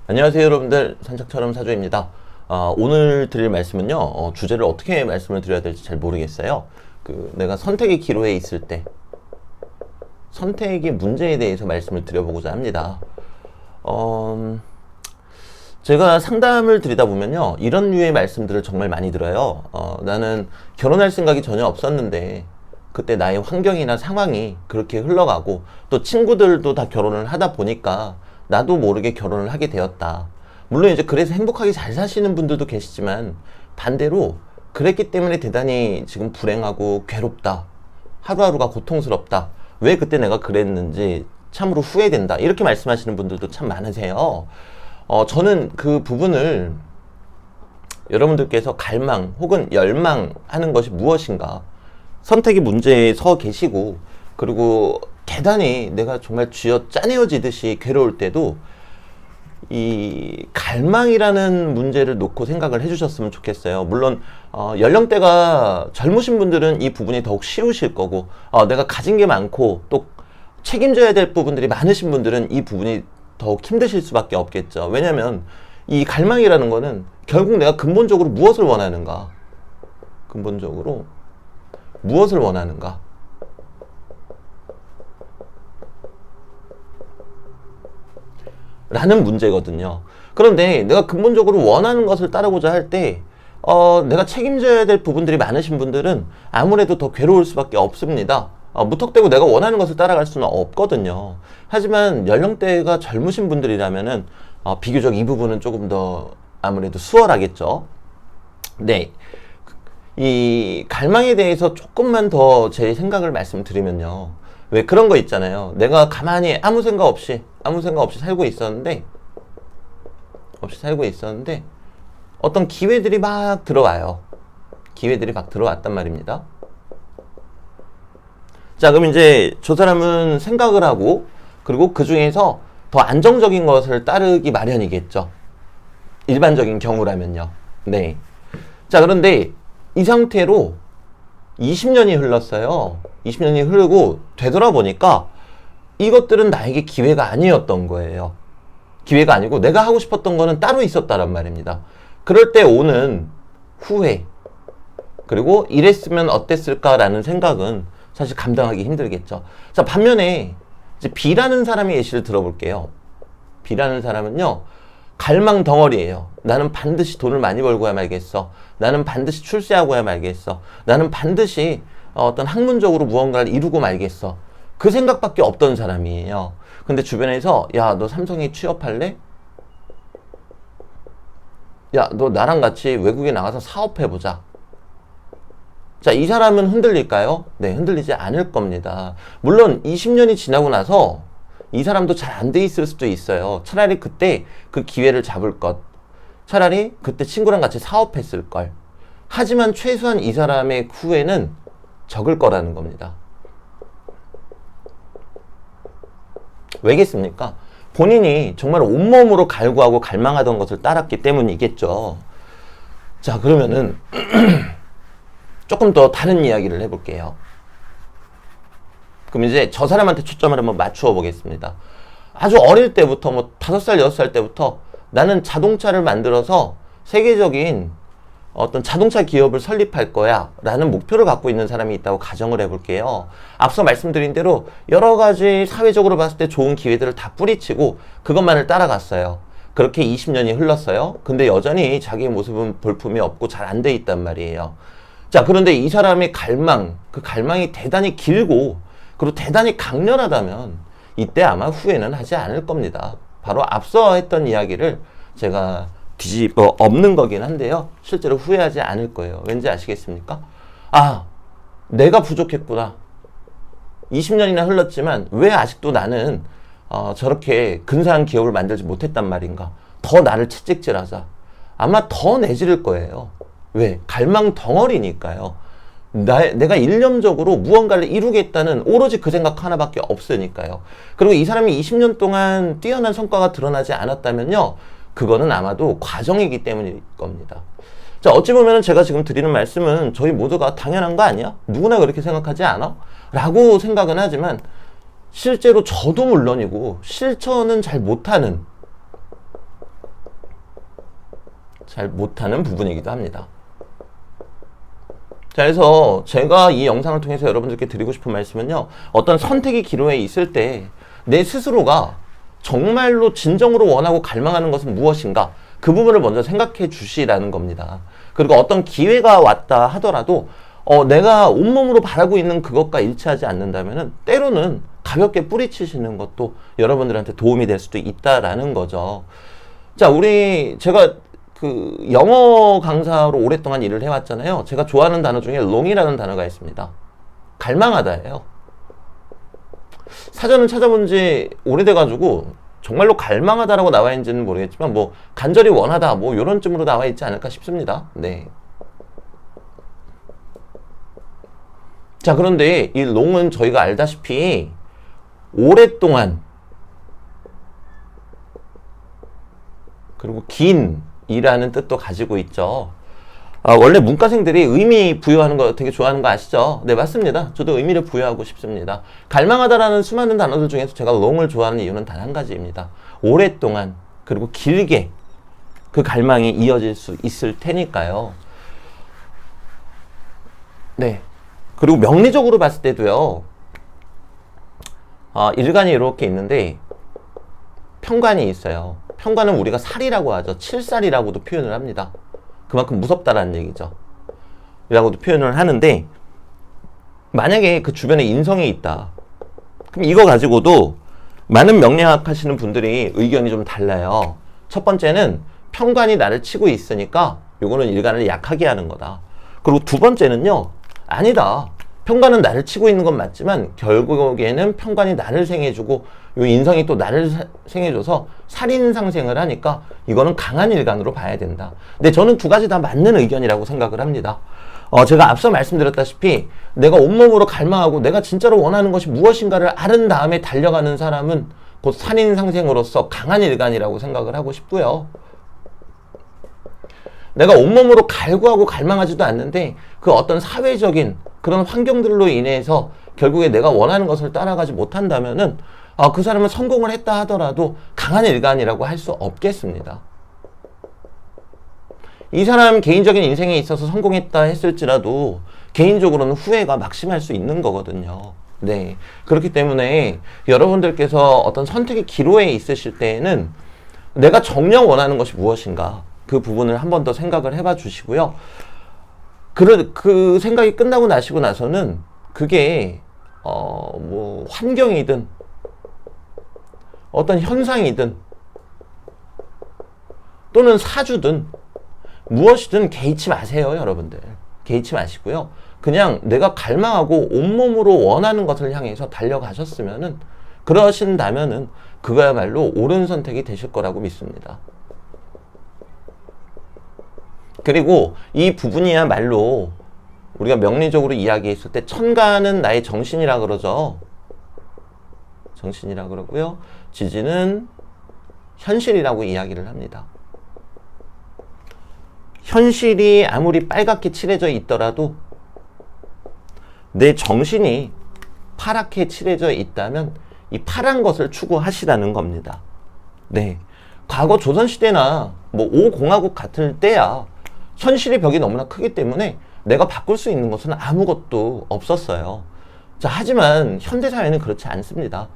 안녕하세요 여러분들, 산책처럼 사조입니다. 오늘 드릴 말씀은요, 주제를 어떻게 말씀을 드려야 될지 잘 모르겠어요. 내가 선택의 기로에 있을 때 선택의 문제에 대해서 말씀을 드려보고자 합니다. 제가 상담을 드리다 보면요, 이런 류의 말씀들을 정말 많이 들어요. 나는 결혼할 생각이 전혀 없었는데 그때 나의 환경이나 상황이 그렇게 흘러가고, 또 친구들도 다 결혼을 하다 보니까 나도 모르게 결혼을 하게 되었다. 물론 이제 그래서 행복하게 잘 사시는 분들도 계시지만, 반대로 그랬기 때문에 대단히 지금 불행하고 괴롭다, 하루하루가 고통스럽다, 왜 그때 내가 그랬는지 참으로 후회된다, 이렇게 말씀하시는 분들도 참 많으세요. 저는 그 부분을 여러분들께서 갈망 혹은 열망하는 것이 무엇인가, 선택의 문제에 서 계시고, 그리고 대단히 내가 정말 쥐어 짜내어지듯이 괴로울 때도 이 갈망이라는 문제를 놓고 생각을 해주셨으면 좋겠어요. 물론 연령대가 젊으신 분들은 이 부분이 더욱 쉬우실 거고, 내가 가진 게 많고 또 책임져야 될 부분들이 많으신 분들은 이 부분이 더욱 힘드실 수밖에 없겠죠. 왜냐면 이 갈망이라는 거는 결국 내가 근본적으로 무엇을 원하는가, 근본적으로 무엇을 원하는가, 라는 문제거든요. 그런데 내가 근본적으로 원하는 것을 따르고자 할 때 내가 책임져야 될 부분들이 많으신 분들은 아무래도 더 괴로울 수밖에 없습니다. 무턱대고 내가 원하는 것을 따라갈 수는 없거든요. 하지만 연령대가 젊으신 분들이라면은 비교적 이 부분은 조금 더 아무래도 수월하겠죠. 네, 이 갈망에 대해서 조금만 더 제 생각을 말씀드리면요, 왜 그런 거 있잖아요. 내가 가만히 아무 생각 없이 살고 있었는데 어떤 기회들이 막 들어와요. 기회들이 막 들어왔단 말입니다. 자, 그럼 이제 저 사람은 생각을 하고, 그리고 그 중에서 더 안정적인 것을 따르기 마련이겠죠. 일반적인 경우라면요. 네. 자, 그런데 이 상태로 20년이 흘렀어요. 20년이 흐르고 되돌아보니까 이것들은 나에게 기회가 아니었던 거예요. 기회가 아니고 내가 하고 싶었던 거는 따로 있었다란 말입니다. 그럴 때 오는 후회, 그리고 이랬으면 어땠을까라는 생각은 사실 감당하기 힘들겠죠. 자, 반면에 이제 B라는 사람의 예시를 들어볼게요. B라는 사람은요, 갈망 덩어리예요. 나는 반드시 돈을 많이 벌고야 말겠어. 나는 반드시 출세하고야 말겠어. 나는 반드시 어떤 학문적으로 무언가를 이루고 말겠어. 그 생각밖에 없던 사람이에요. 근데 주변에서 야, 너 삼성에 취업할래? 야, 너 나랑 같이 외국에 나가서 사업해보자. 자, 이 사람은 흔들릴까요? 네, 흔들리지 않을 겁니다. 물론 20년이 지나고 나서 이 사람도 잘 안 돼 있을 수도 있어요. 차라리 그때 그 기회를 잡을 것, 차라리 그때 친구랑 같이 사업했을 걸. 하지만 최소한 이 사람의 후회는 적을 거라는 겁니다. 왜겠습니까? 본인이 정말 온몸으로 갈구하고 갈망하던 것을 따랐기 때문이겠죠. 자, 그러면은 조금 더 다른 이야기를 해볼게요. 그럼 이제 저 사람한테 초점을 한번 맞추어 보겠습니다. 아주 어릴 때부터, 5살, 6살 때부터 나는 자동차를 만들어서 세계적인 어떤 자동차 기업을 설립할 거야 라는 목표를 갖고 있는 사람이 있다고 가정을 해볼게요. 앞서 말씀드린 대로 여러 가지 사회적으로 봤을 때 좋은 기회들을 다 뿌리치고 그것만을 따라갔어요. 그렇게 20년이 흘렀어요. 근데 여전히 자기의 모습은 볼품이 없고 잘 안 돼 있단 말이에요. 자, 그런데 이 사람의 갈망, 그 갈망이 대단히 길고 그리고 대단히 강렬하다면 이때 아마 후회는 하지 않을 겁니다. 바로 앞서 했던 이야기를 제가 뒤집어 엎는 거긴 한데요, 실제로 후회하지 않을 거예요. 왠지 아시겠습니까? 아, 내가 부족했구나. 20년이나 흘렀지만 왜 아직도 나는 저렇게 근사한 기업을 만들지 못했단 말인가. 더 나를 채찍질하자. 아마 더 내지를 거예요. 왜? 갈망 덩어리니까요. 내가 일념적으로 무언가를 이루겠다는 오로지 그 생각 하나밖에 없으니까요. 그리고 이 사람이 20년 동안 뛰어난 성과가 드러나지 않았다면요, 그거는 아마도 과정이기 때문일 겁니다. 자, 어찌 보면 제가 지금 드리는 말씀은 저희 모두가 당연한 거 아니야? 누구나 그렇게 생각하지 않아? 라고 생각은 하지만 실제로 저도 물론이고 실천은 잘 못하는 잘 못하는 부분이기도 합니다. 자, 그래서 제가 이 영상을 통해서 여러분들께 드리고 싶은 말씀은요, 어떤 선택의 기로에 있을 때 내 스스로가 정말로 진정으로 원하고 갈망하는 것은 무엇인가, 그 부분을 먼저 생각해 주시라는 겁니다. 그리고 어떤 기회가 왔다 하더라도 내가 온몸으로 바라고 있는 그것과 일치하지 않는다면은 때로는 가볍게 뿌리치시는 것도 여러분들한테 도움이 될 수도 있다라는 거죠. 자, 제가 그 영어 강사로 오랫동안 일을 해왔잖아요. 제가 좋아하는 단어 중에 long이라는 단어가 있습니다. 갈망하다예요. 사전을 찾아본 지 오래돼가지고 정말로 갈망하다라고 나와 있는지는 모르겠지만 뭐 간절히 원하다 뭐 요런 쯤으로 나와 있지 않을까 싶습니다. 네. 자, 그런데 이 long은 저희가 알다시피 오랫동안 그리고 긴 이라는 뜻도 가지고 있죠. 원래 문과생들이 의미 부여하는 거 되게 좋아하는 거 아시죠? 네, 맞습니다. 저도 의미를 부여하고 싶습니다. 갈망하다라는 수많은 단어들 중에서 제가 long을 좋아하는 이유는 단 한 가지입니다. 오랫동안 그리고 길게 그 갈망이 이어질 수 있을 테니까요. 네. 그리고 명리적으로 봤을 때도요, 일간이 이렇게 있는데 편관이 있어요. 편관은 우리가 살이라고 하죠. 칠살이라고도 표현을 합니다. 그만큼 무섭다라는 얘기죠. 이라고도 표현을 하는데, 만약에 그 주변에 인성이 있다. 그럼 이거 가지고도 많은 명리학 하시는 분들이 의견이 좀 달라요. 첫 번째는 편관이 나를 치고 있으니까 요거는 일간을 약하게 하는 거다. 그리고 두 번째는요, 아니다. 편관은 나를 치고 있는 건 맞지만 결국에는 편관이 나를 생해주고 요 인성이 또 나를 생해줘서 살인상생을 하니까 이거는 강한 일간으로 봐야 된다. 근데 저는 두 가지 다 맞는 의견이라고 생각을 합니다. 제가 앞서 말씀드렸다시피 내가 온몸으로 갈망하고 내가 진짜로 원하는 것이 무엇인가를 알은 다음에 달려가는 사람은 곧 살인상생으로서 강한 일간이라고 생각을 하고 싶고요. 내가 온몸으로 갈구하고 갈망하지도 않는데 그 어떤 사회적인 그런 환경들로 인해서 결국에 내가 원하는 것을 따라가지 못한다면은 그 사람은 성공을 했다 하더라도 강한 일간이라고 할 수 없겠습니다. 이 사람 개인적인 인생에 있어서 성공했다 했을지라도 개인적으로는 후회가 막심할 수 있는 거거든요. 네. 그렇기 때문에 여러분들께서 어떤 선택의 기로에 있으실 때에는 내가 정녕 원하는 것이 무엇인가, 그 부분을 한 번 더 생각을 해봐 주시고요. 그 생각이 끝나고 나시고 나서는 그게 뭐 환경이든 어떤 현상이든 또는 사주든 무엇이든 개의치 마세요, 여러분들. 개의치 마시고요. 그냥 내가 갈망하고 온몸으로 원하는 것을 향해서 달려가셨으면은, 그러신다면은 그거야말로 옳은 선택이 되실 거라고 믿습니다. 그리고 이 부분이야말로 우리가 명리적으로 이야기했을 때 천간은 나의 정신이라 그러죠. 정신이라 그러고요. 지지는 현실이라고 이야기를 합니다. 현실이 아무리 빨갛게 칠해져 있더라도 내 정신이 파랗게 칠해져 있다면 이 파란 것을 추구하시라는 겁니다. 네. 과거 조선시대나 뭐 5공화국 같을 때야 현실의 벽이 너무나 크기 때문에 내가 바꿀 수 있는 것은 아무것도 없었어요. 자, 하지만 현대사회는 그렇지 않습니다.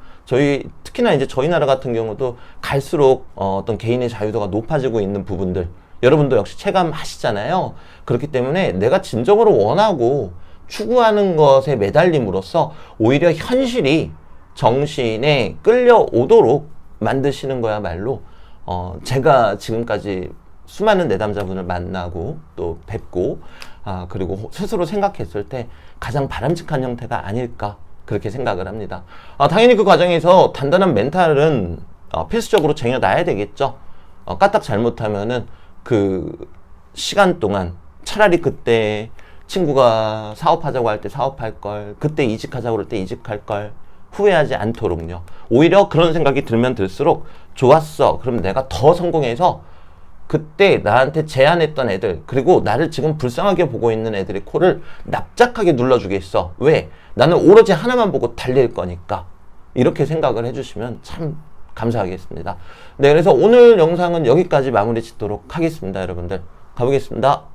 특히나 이제 저희 나라 같은 경우도 갈수록 어떤 개인의 자유도가 높아지고 있는 부분들, 여러분도 역시 체감하시잖아요. 그렇기 때문에 내가 진정으로 원하고 추구하는 것에 매달림으로써 오히려 현실이 정신에 끌려오도록 만드시는 거야말로 제가 지금까지 수많은 내담자분을 만나고 또 뵙고 그리고 스스로 생각했을 때 가장 바람직한 형태가 아닐까, 그렇게 생각을 합니다. 당연히 그 과정에서 단단한 멘탈은 필수적으로 쟁여놔야 되겠죠. 까딱 잘못하면은 그 시간 동안 차라리 그때 친구가 사업하자고 할 때 사업할 걸, 그때 이직하자고 할 때 이직할 걸 후회하지 않도록요. 오히려 그런 생각이 들면 들수록 좋았어, 그럼 내가 더 성공해서 그때 나한테 제안했던 애들, 그리고 나를 지금 불쌍하게 보고 있는 애들의 코를 납작하게 눌러주겠어. 왜? 나는 오로지 하나만 보고 달릴 거니까. 이렇게 생각을 해주시면 참 감사하겠습니다. 네, 그래서 오늘 영상은 여기까지 마무리 짓도록 하겠습니다. 여러분들 가보겠습니다.